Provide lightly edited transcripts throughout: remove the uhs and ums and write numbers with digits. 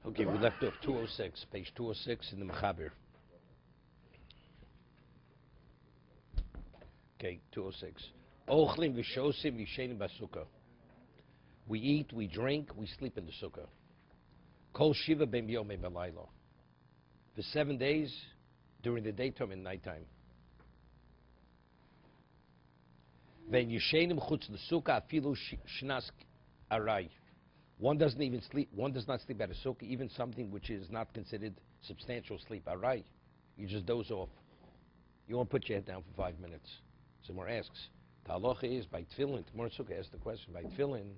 Okay, we left off 206, page 206 in the Mechaber. Okay, 206. Ochlim v'shosim v'shenim b'sukkah. We eat, we drink, we sleep in the sukkah. Kol shiva ben yomei b'laylo. For 7 days, during the daytime and nighttime. Ven yishenim chutz l'sukkah afilu shnas aray. One doesn't even sleep. One does not sleep at a sukkah, even something which is not considered substantial sleep. Aray, you just doze off. You won't put your head down for 5 minutes. Someone asks, the halacha is by tefillin. Tomorrow sukkah asks the question by tefillin.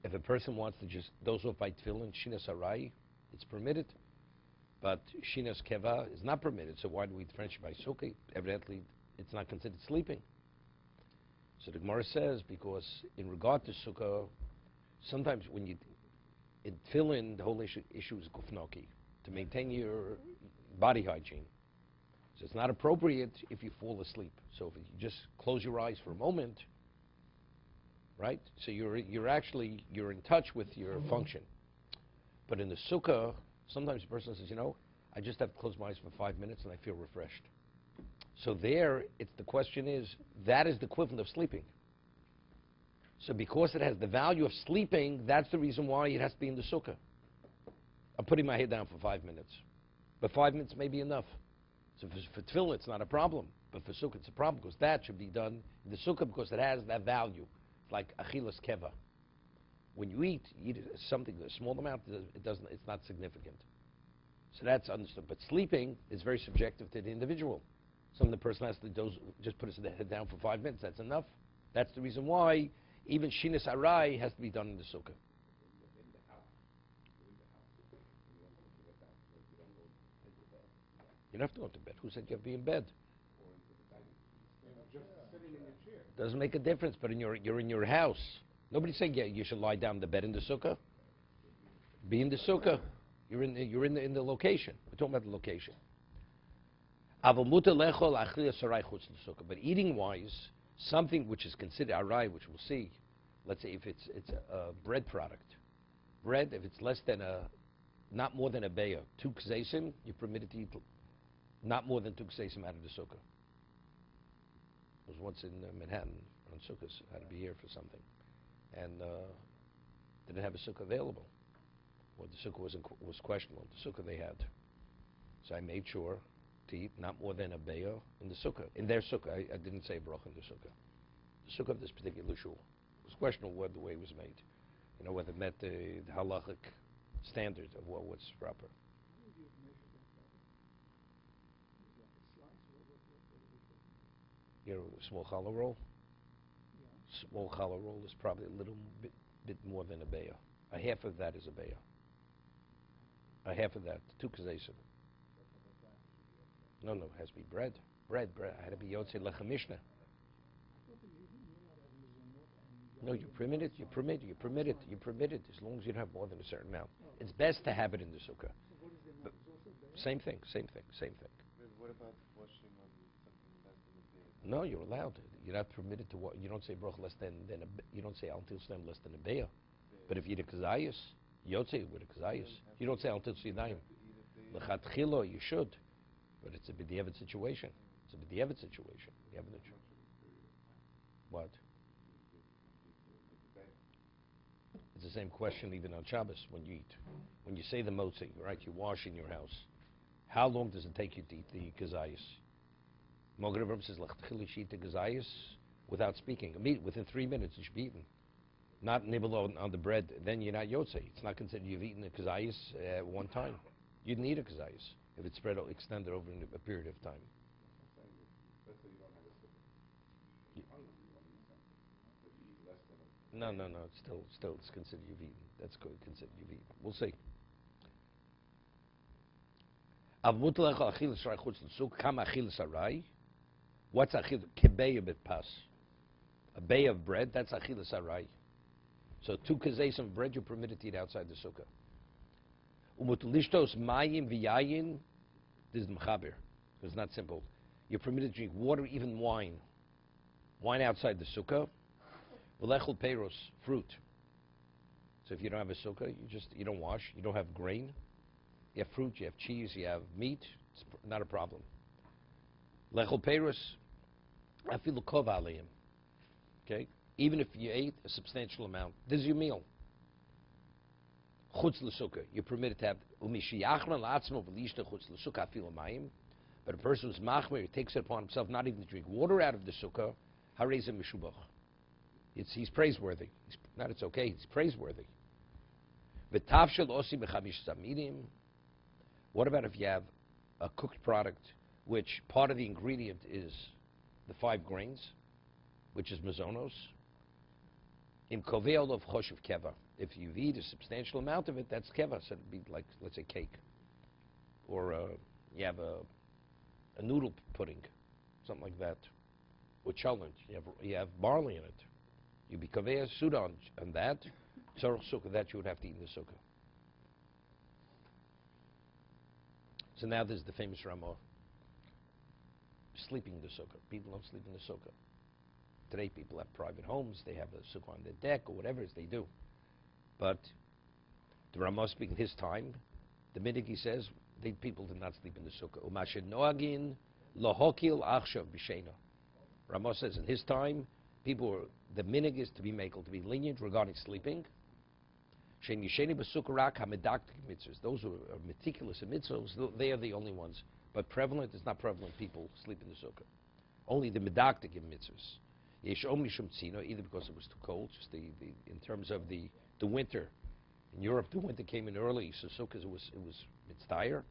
If a person wants to just doze off by tefillin, shinas aray, it's permitted. But shinas keva is not permitted. So why do we differentiate by sukkah? Evidently, it's not considered sleeping. So the Gemara says because in regard to sukkah, sometimes when you tefillin, the whole issue is gufnoki, to maintain your body hygiene. So it's not appropriate if you fall asleep. So if you just close your eyes for a moment, right? So you're in touch with your function. But in the sukkah, sometimes a person says, I just have to close my eyes for 5 minutes and I feel refreshed. So there, the question is, that is the equivalent of sleeping. So because it has the value of sleeping, that's the reason why it has to be in the sukkah. I'm putting my head down for 5 minutes. But 5 minutes may be enough. So for tefillin, it's not a problem. But for sukkah, it's a problem because that should be done in the sukkah because it has that value. It's like achilas keva. When you eat something, a small amount, it's not significant. So that's understood. But sleeping is very subjective to the individual. Some of the person has to just put his head down for 5 minutes. That's enough. That's the reason why even shinas aray has to be done in the sukkah. You don't have to go to bed. Who said you have to be in bed? Just sitting in your chair. Doesn't make a difference, but you're in your house. Nobody's saying you should lie down in the bed in the sukkah. Be in the sukkah. You're in the location. We're talking about the location. But eating wise, something which is considered aray, which we'll see. Let's say if it's a bread product. Bread, if it's less than not more than a beya, 2 kzeisim, you're permitted to eat not more than 2 kzeisim out of the sukkah. I was once in Manhattan on sukkahs. I had to be here for something. And didn't have a sukkah available. Well, the sukkah was questionable, the sukkah they had. So I made sure to eat not more than a beya in the sukkah. In their sukkah, I didn't say bracha in the sukkah. The sukkah of this particular shul. It was questionable whether the way it was made. Whether it met the halachic standard of what's proper. A small challah roll? Yeah. Small challah roll is probably a little bit more than a beya. A half of that is a beya. A half of that, 2 kazeisim. No, it has to be bread. Bread. I had to be yotzei lechem Mishna. No, you're permitted, as long as you don't have more than a certain amount. It's best to have it in the sukkah. But same thing. What about washing on something less than a beya? No, you're allowed. You're not permitted to. You don't say bracha less than you don't say al-til stem less than a beya. But if you eat a kazayis, yotzei with a kazayis. You don't say al-til sinayim. Lechatchilo, you should. But it's a b'diavad situation. You have no choice. What? It's the same question even on Shabbos when you eat. When you say the motzi, right, you wash in your house. How long does it take you to eat the kazayis? Mogen Avraham says, l'chtachil you should eat the kazayis without speaking. Within 3 minutes it should be eaten. Not nibble on the bread, then you're not yotzei. It's not considered you've eaten the kazayis at one time. You didn't eat a kazayis if it's extended over a period of time. Let's say you don't have a sukkah. No. It's still it's considered you've eaten. That's considered you've eaten. We'll see. What's achil? Kebeya b'pas. A bay of bread. That's achilas aray. So 2 kazeisim of bread you're permitted to eat outside the sukkah. Umutulishtos mayim v'yayin. This is mechaber. It's not simple. You're permitted to drink water, even wine. Wine outside the sukkah. V'lechol peiros, fruit. So if you don't have a sukkah, you don't wash, you don't have grain, you have fruit, you have cheese, you have meat, it's not a problem. Lechol perus, afilu kov aleim. Okay? Even if you ate a substantial amount, this is your meal. Chutz l'sukkah, you're permitted to have umishiyachran la'atzmo v'lishta chutz l'sukkah afilu mayim. But a person who's machmer, he takes it upon himself not even to drink water out of the sukkah, hareza mishubach. He's praiseworthy. It's okay, he's praiseworthy. V'tavshel osi b'chamish zamidim. What about if you have a cooked product, which part of the ingredient is the 5 grains, which is mazonos? In koveol of choshev keva. If you eat a substantial amount of it, that's keva. So it'd be like, let's say, cake. Or you have a noodle pudding, something like that. Or cholent, you have barley in it. You'd be kaveh suda on that. Tzorach sukkah, that you would have to eat in the sukkah. So now there's the famous Ramah. Sleeping in the sukkah. People don't sleep in the sukkah. Today people have private homes, they have a sukkah on their deck, or whatever it is they do. But the Ramah speaking his time, the minhag he says, people did not sleep in the sukkah. Umashed noagin lohokil achshav b'sheina. Ramah says in his time, the minhag is to be makel, to be lenient regarding sleeping. Shen yisheni b'sukkah rak hamedaktik mitzvahs. Those who are meticulous in mitzvahs, they are the only ones. But prevalent is not prevalent. People sleep in the sukkah. Only the medaktik in mitzvahs. Yesh om mishum tzino, either because it was too cold, just in terms of the winter. In Europe, the winter came in early, so sukkahs it was mitzvah.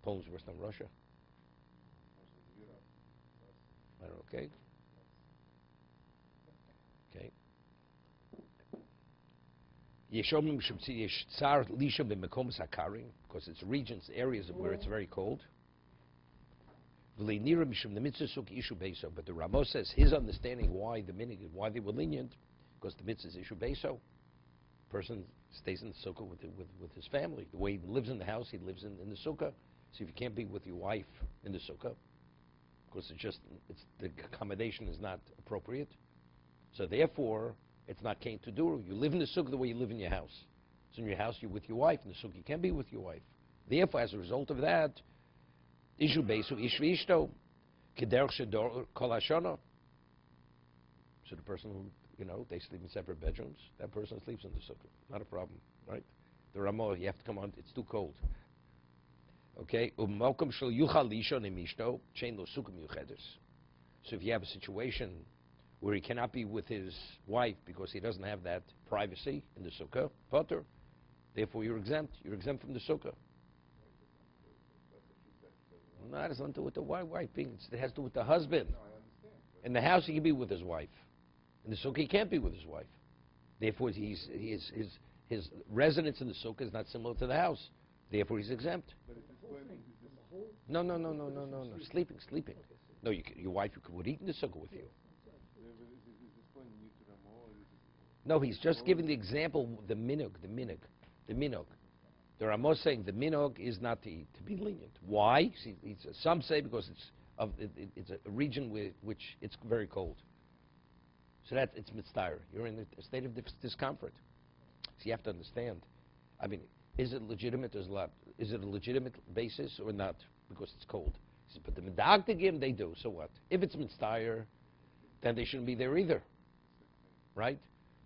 Poland's worse than Russia. Okay. Okay. Because it's regions, areas where it's very cold. But the Ramah says his understanding why they were lenient, because the mitzvah is ishu beso. Person stays in the sukkah with his family. The way he lives in the house, he lives in the sukkah. So if you can't be with your wife in the sukkah, because the accommodation is not appropriate. So therefore, it's not kain to do. You live in the sukkah the way you live in your house. So in your house, you're with your wife. In the sukkah, you can't be with your wife. Therefore, as a result of that, ishu besu ish v'ishto kederch shedor kol hashana. So the person who, they sleep in separate bedrooms, that person sleeps in the sukkah. Not a problem, right? The Ramah, you have to come on, it's too cold. Okay? So if you have a situation where he cannot be with his wife because he doesn't have that privacy in the sukkah, potter, therefore you're exempt. You're exempt from the sukkah. No, it has nothing to do with the wife being. It has to do with the husband. No, I understand. In the house, he can be with his wife. In the sukkah, he can't be with his wife. Therefore, his residence in the sukkah is not similar to the house. Therefore, he's exempt. But if it's going, No. Sleeping. No, your wife would eat in the sukkah with you. Is this point new to Ramah, or is it? No, he's just giving the example, the minhag. The Ramah is saying the minhag is not to be lenient. Why? Some say because it's a region which it's very cold. So that it's mitzvah. You're in a state of discomfort. So you have to understand. I mean, is it legitimate? Is it a legitimate basis or not? Because it's cold. He says, but the medaktigim, they do. So what? If it's mitzvah, then they shouldn't be there either. Right?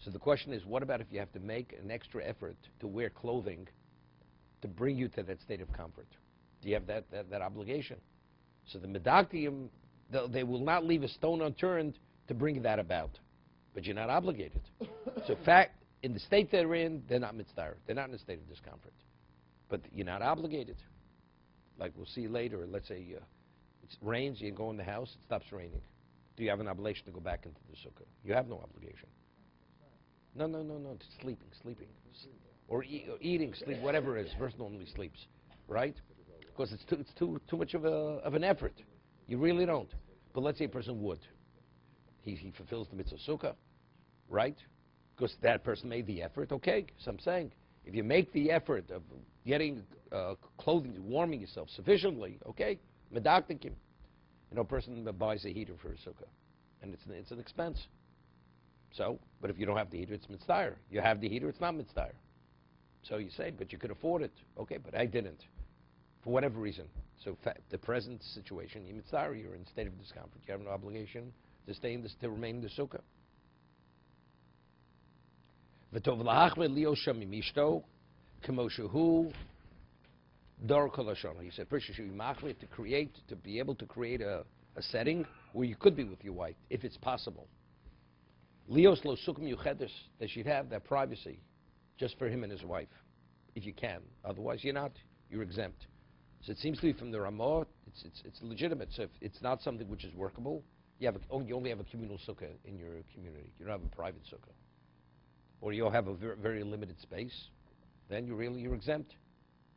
So the question is, what about if you have to make an extra effort to wear clothing to bring you to that state of comfort? Do you have that obligation? So the medaktigim, they will not leave a stone unturned to bring that about. But you're not obligated. So in the state they're in, they're not mitzvah. They're not in a state of discomfort. But you're not obligated. Like we'll see later, let's say it rains, you go in the house, it stops raining. Do you have an obligation to go back into the sukkah? You have no obligation. No, sleeping. Or eating, sleep, whatever it is. First normally sleeps, right? Because it's too much of an effort. You really don't. But let's say a person would. He fulfills the mitzvah sukkah, right? Because that person made the effort. Okay, so I'm saying, if you make the effort of getting clothing, warming yourself sufficiently, okay, medaktikim. A person buys a heater for a sukkah, and it's an expense. So, but if you don't have the heater, it's mitzvah. You have the heater, it's not mitzvah. So you say, but you could afford it. Okay, but I didn't, for whatever reason. So the present situation, you're mitzvah, you're in a state of discomfort. You have no obligation to stay in this, to remain in the sukkah. V'tov lahachmed lio sham mishto, k'mo shehu dar kol hashana. He said, first you should be machmed to be able to create a setting where you could be with your wife, if it's possible. Lios lo sukkah yuchedes, they should have that privacy, just for him and his wife, if you can. Otherwise, you're exempt. So it seems to be from the Ramah, it's legitimate. So if it's not something which is workable, you only have a communal sukkah in your community. You don't have a private sukkah. Or you'll have a very, very limited space, then you're exempt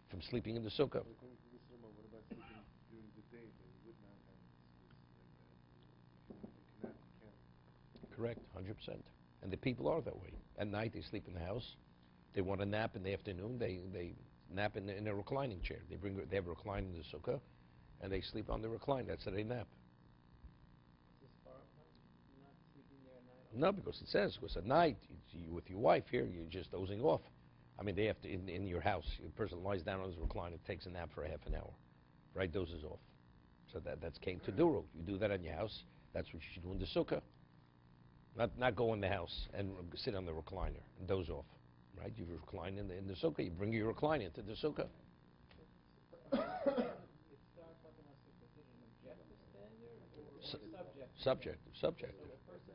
from sleeping in the sukkah. According to this Rama, what about sleeping during the day? They would not have this like that. If you can't. Correct, 100%. And the people are that way. At night, they sleep in the house. They want to nap in the afternoon. They nap in a reclining chair. They have a recline in the sukkah, and they sleep on the recline. That's how they nap. No, because it says, because at night, you with your wife here, you're just dozing off. I mean, they have to, in your house, the person lies down on his recliner, takes a nap for a half an hour, right? Dozes off. So that's Kain Taduro. You do that in your house. That's what you should do in the sukkah. Not go in the house and sit on the recliner and doze off, right? You recline in the sukkah. You bring your recliner into the sukkah. Subjective. So a person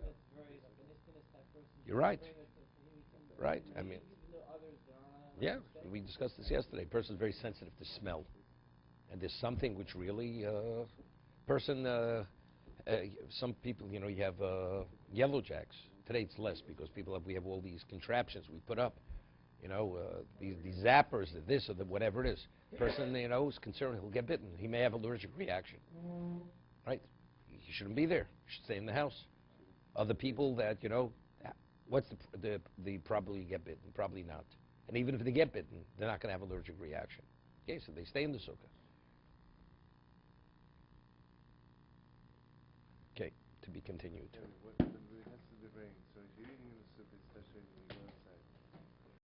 that's very opportunistic, that person. You're right. He Right. I mean, even though others are yeah, we discussed this yesterday. Person's very sensitive to smell, and there's something which really some people, you have yellow jacks. Today it's less because we have all these contraptions we put up, these zappers, this or whatever it is. Person, is concerned he'll get bitten. He may have allergic reaction, right? He shouldn't be there. He should stay in the house. Other people that, what's the probably get bitten? Probably not. And even if they get bitten, they're not going to have allergic reaction. Okay, so they stay in the sukkah. Okay, to be continued. When it has to be rain, so if you're eating in the sukkah, especially when you go outside,